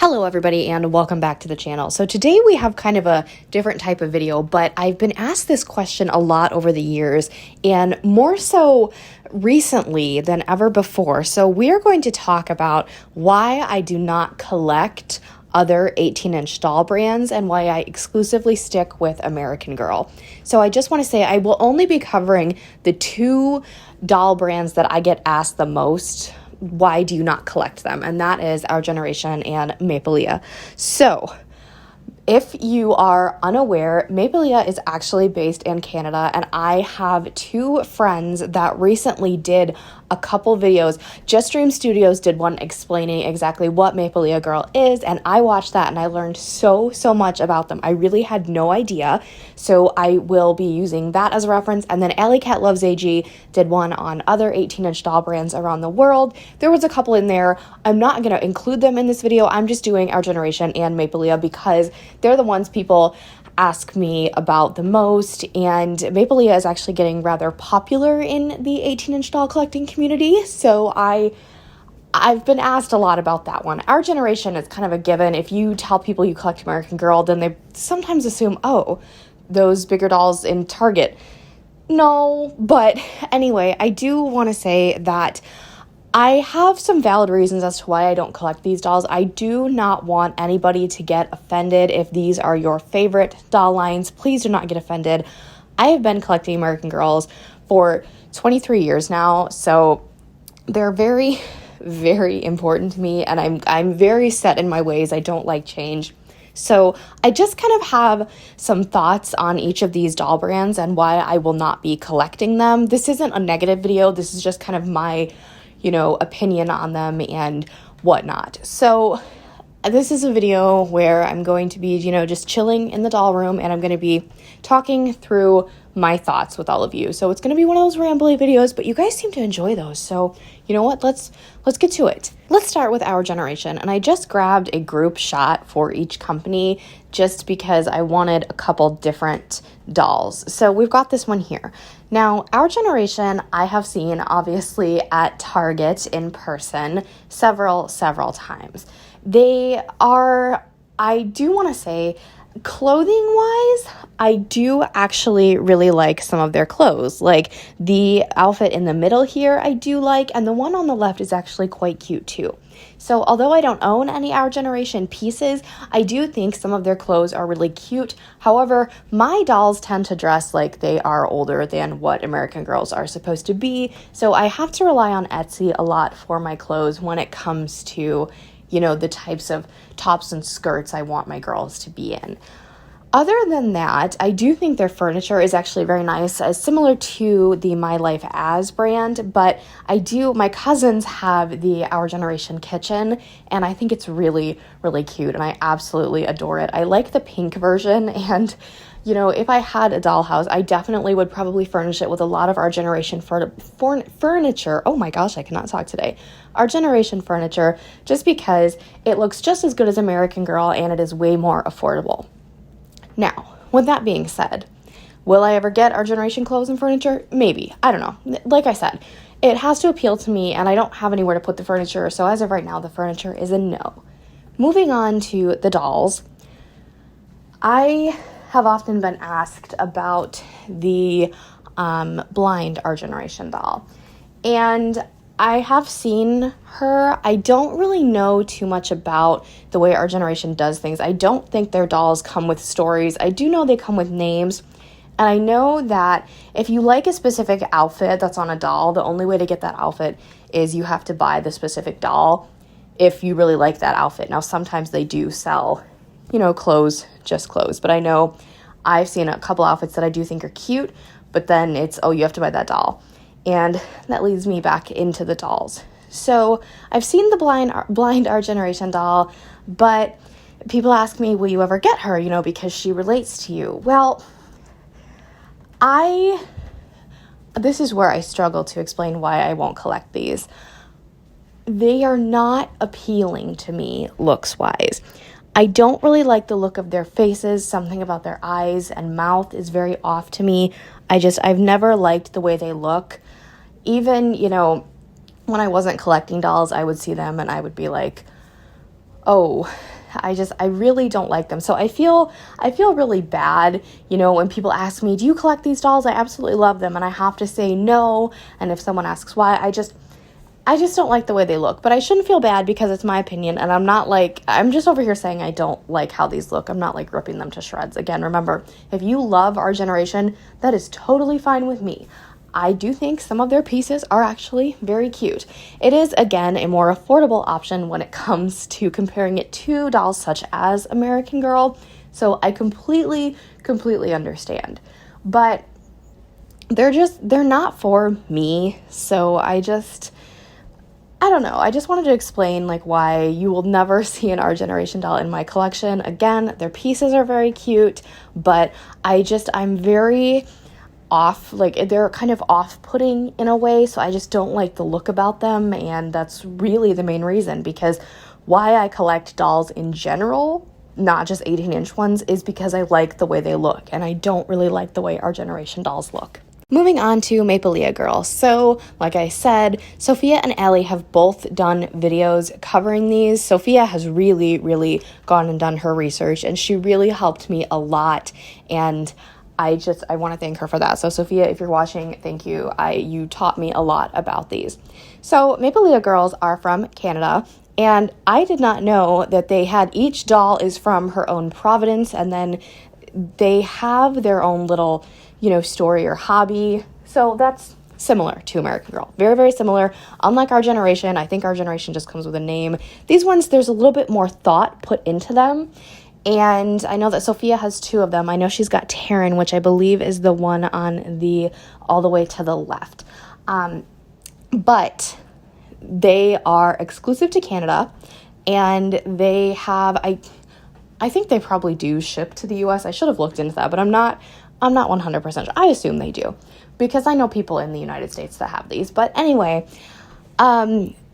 Hello everybody and welcome back to the channel. So today we have kind of a different type of video, but I've been asked this question a lot over the years and more so recently than ever before. So we are going to talk about why I do not collect other 18-inch doll brands and why I exclusively stick with American Girl. So I just want to say I will only be covering the two doll brands that I get asked the most. Why do you not collect them? And that is Our Generation and Mapelia. So if you are unaware, Mapelia is actually based in Canada, and I have two friends that recently did a couple videos. Just Dream Studios did one explaining exactly what Mapelia Girl is, and I watched that and I learned so much about them. I really had no idea, so I will be using that as a reference. And then Alley Cat Loves AG did one on other 18-inch doll brands around the world. There was a couple in there. I'm not going to include them in this video. I'm just doing Our Generation and Mapelia because they're the ones people ask me about the most, and Mapelia is actually getting rather popular in the 18-inch doll collecting community, so I've been asked a lot about that one. Our Generation is kind of a given. If you tell people you collect American Girl, then they sometimes assume, oh, those bigger dolls in Target. No, but anyway, I do want to say that I have some valid reasons as to why I don't collect these dolls. I do not want anybody to get offended. If these are your favorite doll lines, please do not get offended. I have been collecting American Girls for 23 years now, so they're very, very important to me, and I'm very set in my ways. I don't like change. So I just kind of have some thoughts on each of these doll brands and why I will not be collecting them. This isn't a negative video. This is just kind of my opinion on them and whatnot. So this is a video where I'm going to be, just chilling in the doll room, and I'm going to be talking through my thoughts with all of you. So it's going to be one of those rambly videos, but you guys seem to enjoy those. So you know what? Let's get to it. Let's start with Our Generation. And I just grabbed a group shot for each company just because I wanted a couple different dolls. So we've got this one here. Now, Our Generation, I have seen obviously at Target in person several times. They are, I do want to say, clothing-wise, I do actually really like some of their clothes. Like the outfit in the middle here, I do like, and the one on the left is actually quite cute too. So although I don't own any Our Generation pieces, I do think some of their clothes are really cute. However, my dolls tend to dress like they are older than what American Girls are supposed to be, so I have to rely on Etsy a lot for my clothes when it comes to the types of tops and skirts I want my girls to be in. Other than that, I do think their furniture is actually very nice, similar to the My Life As brand, but my cousins have the Our Generation kitchen, and I think it's really, really cute, and I absolutely adore it. I like the pink version, and if I had a dollhouse, I definitely would probably furnish it with a lot of Our Generation furniture. Oh my gosh, I cannot talk today. Our Generation furniture, just because it looks just as good as American Girl and it is way more affordable. Now, with that being said, will I ever get Our Generation clothes and furniture? Maybe. I don't know. Like I said, it has to appeal to me, and I don't have anywhere to put the furniture, so as of right now, the furniture is a no. Moving on to the dolls, I have often been asked about the blind Our Generation doll, and I have seen her. I don't really know too much about the way Our Generation does things. I don't think their dolls come with stories. I do know they come with names, and I know that if you like a specific outfit that's on a doll, the only way to get that outfit is you have to buy the specific doll if you really like that outfit. Now, sometimes they do sell clothes, just clothes. But I know I've seen a couple outfits that I do think are cute, but then it's, oh, you have to buy that doll. And that leads me back into the dolls. So I've seen the blind Our Generation doll, but people ask me, will you ever get her, because she relates to you? Well, this is where I struggle to explain why I won't collect these. They are not appealing to me looks-wise. I don't really like the look of their faces. Something about their eyes and mouth is very off to me. I've never liked the way they look. Even, when I wasn't collecting dolls, I would see them and I would be like, oh, I really don't like them. So I feel really bad, when people ask me, do you collect these dolls? I absolutely love them. And I have to say no. And if someone asks why, I just don't like the way they look. But I shouldn't feel bad because it's my opinion. And I'm just over here saying I don't like how these look. I'm not like ripping them to shreds. Again, remember, if you love our generation, that is totally fine with me. I do think some of their pieces are actually very cute. It is, again, a more affordable option when it comes to comparing it to dolls such as American Girl. So I completely understand. But they're not for me. So I don't know. I just wanted to explain why you will never see an Our Generation doll in my collection. Again, their pieces are very cute, but I'm very off, they're kind of off-putting in a way, so I just don't like the look about them, and that's really the main reason, because why I collect dolls in general, not just 18-inch ones, is because I like the way they look, and I don't really like the way Our Generation dolls look. Moving on to MAILBOX Girl. So, like I said, Sophia and Allie have both done videos covering these. Sophia has really gone and done her research, and she really helped me a lot, and I want to thank her for that. So Sophia, if you're watching, thank you. You taught me a lot about these. So MAILBOX Girls are from Canada, and I did not know that they had, each doll is from her own province, and then they have their own little, story or hobby. So that's similar to American Girl. Very similar. Unlike Our Generation, I think Our Generation just comes with a name. These ones, there's a little bit more thought put into them. And I know that Sophia has 2 of them. I know she's got Taryn, which I believe is the one on all the way to the left. But they are exclusive to Canada, and they have, I think they probably do ship to the US. I should have looked into that, but I'm not 100% sure. I assume they do, because I know people in the United States that have these. But anyway,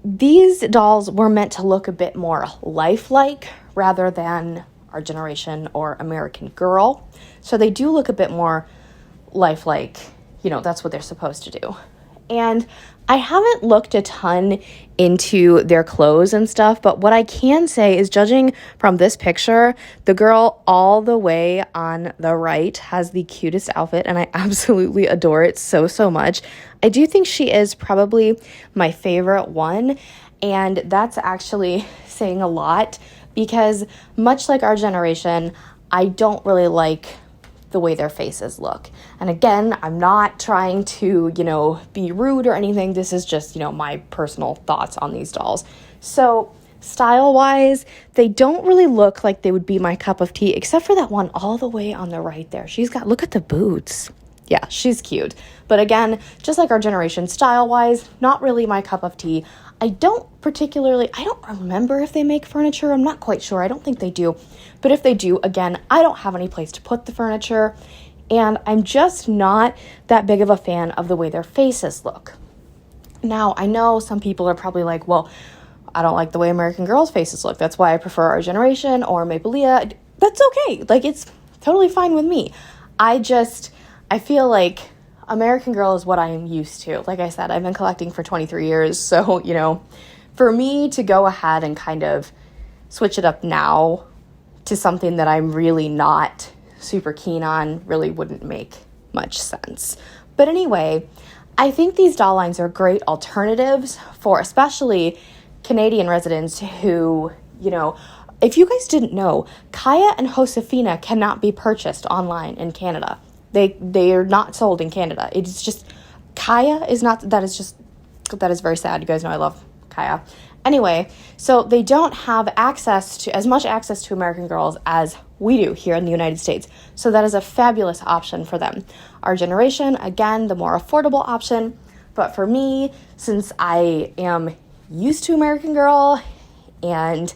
these dolls were meant to look a bit more lifelike rather than Our Generation or American Girl. So they do look a bit more lifelike, that's what they're supposed to do. And I haven't looked a ton into their clothes and stuff, but what I can say is, judging from this picture, the girl all the way on the right has the cutest outfit, and I absolutely adore it so much. I do think she is probably my favorite one, and that's actually saying a lot, because much like Our Generation, I don't really like the way their faces look. And again, I'm not trying to, be rude or anything. This is just, my personal thoughts on these dolls. So style-wise, they don't really look like they would be my cup of tea, except for that one all the way on the right there. Look at the boots. Yeah, she's cute. But again, just like Our Generation, style-wise, not really my cup of tea. I don't remember if they make furniture. I'm not quite sure. I don't think they do. But if they do, again, I don't have any place to put the furniture. And I'm just not that big of a fan of the way their faces look. Now, I know some people are probably like, well, I don't like the way American Girls' faces look. That's why I prefer Our Generation or MAILBOX. That's okay. It's totally fine with me. I feel like American Girl is what I am used to. Like I said, I've been collecting for 23 years. So, for me to go ahead and kind of switch it up now to something that I'm really not super keen on really wouldn't make much sense. But anyway, I think these doll lines are great alternatives for especially Canadian residents who, if you guys didn't know, Kaya and Josefina cannot be purchased online in Canada. They are not sold in Canada. It's just, Kaya is not, that is very sad. You guys know I love Kaya. Anyway, so they don't have as much access to American Girls as we do here in the United States. So that is a fabulous option for them. Our Generation, again, the more affordable option. But for me, since I am used to American Girl and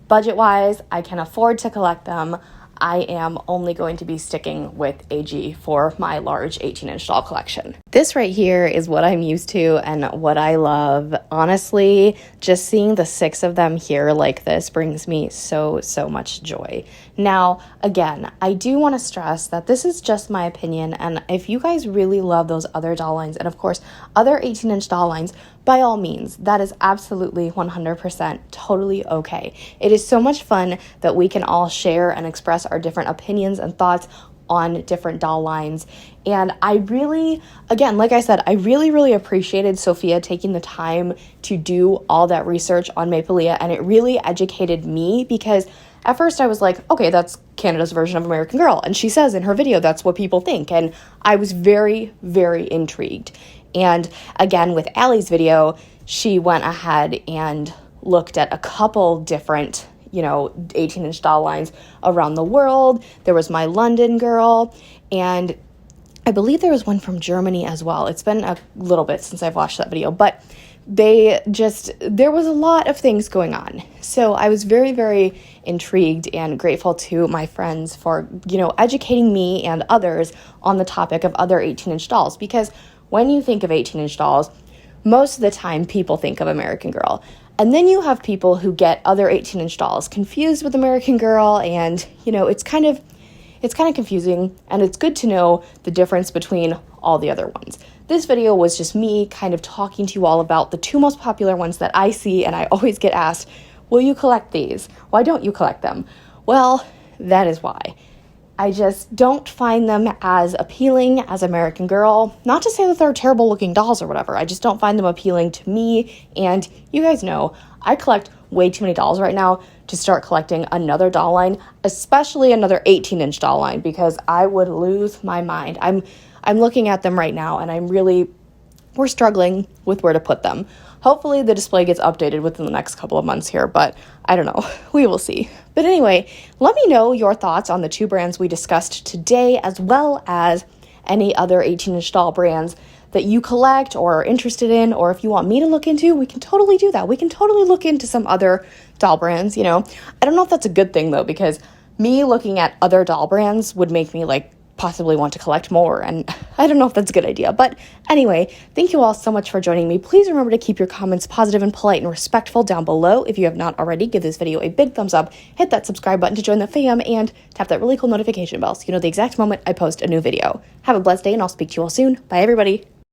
budget-wise, I can afford to collect them, I am only going to be sticking with AG for my large 18-inch doll collection. This right here is what I'm used to and what I love. Honestly, just seeing the 6 of them here like this brings me so much joy. Now, again, I do want to stress that this is just my opinion, and if you guys really love those other doll lines, and of course, other 18-inch doll lines, by all means, that is absolutely 100% totally okay. It is so much fun that we can all share and express our different opinions and thoughts on different doll lines. And I really, again, like I said, I really appreciated Sophia taking the time to do all that research on Maipolia, and it really educated me, because at first I was like, okay, that's Canada's version of American Girl, and she says in her video that's what people think, and I was very intrigued. And again, with Allie's video, she went ahead and looked at a couple different 18-inch doll lines around the world. There was my London girl, and I believe there was one from Germany as well. It's been a little bit since I've watched that video, but there was a lot of things going on. So I was very intrigued and grateful to my friends for, educating me and others on the topic of other 18-inch dolls, because when you think of 18-inch dolls, most of the time people think of American Girl. And then you have people who get other 18-inch dolls confused with American Girl, and, it's kind of confusing, and it's good to know the difference between all the other ones. This video was just me kind of talking to you all about the 2 most popular ones that I see, and I always get asked, will you collect these? Why don't you collect them? Well, that is why. I just don't find them as appealing as American Girl. Not to say that they're terrible looking dolls or whatever. I just don't find them appealing to me. And you guys know, I collect way too many dolls right now to start collecting another doll line, especially another 18-inch doll line, because I would lose my mind. I'm looking at them right now, and we're struggling with where to put them. Hopefully the display gets updated within the next couple of months here, but I don't know. We will see. But anyway, let me know your thoughts on the 2 brands we discussed today, as well as any other 18-inch doll brands that you collect or are interested in, or if you want me to look into, we can totally do that. We can totally look into some other doll brands, I don't know if that's a good thing, though, because me looking at other doll brands would make me, possibly want to collect more, and I don't know if that's a good idea. But anyway, thank you all so much for joining me. Please remember to keep your comments positive and polite and respectful down below. If you have not already, give this video a big thumbs up, hit that subscribe button to join the fam, and tap that really cool notification bell so you know the exact moment I post a new video. Have a blessed day, and I'll speak to you all soon. Bye, everybody.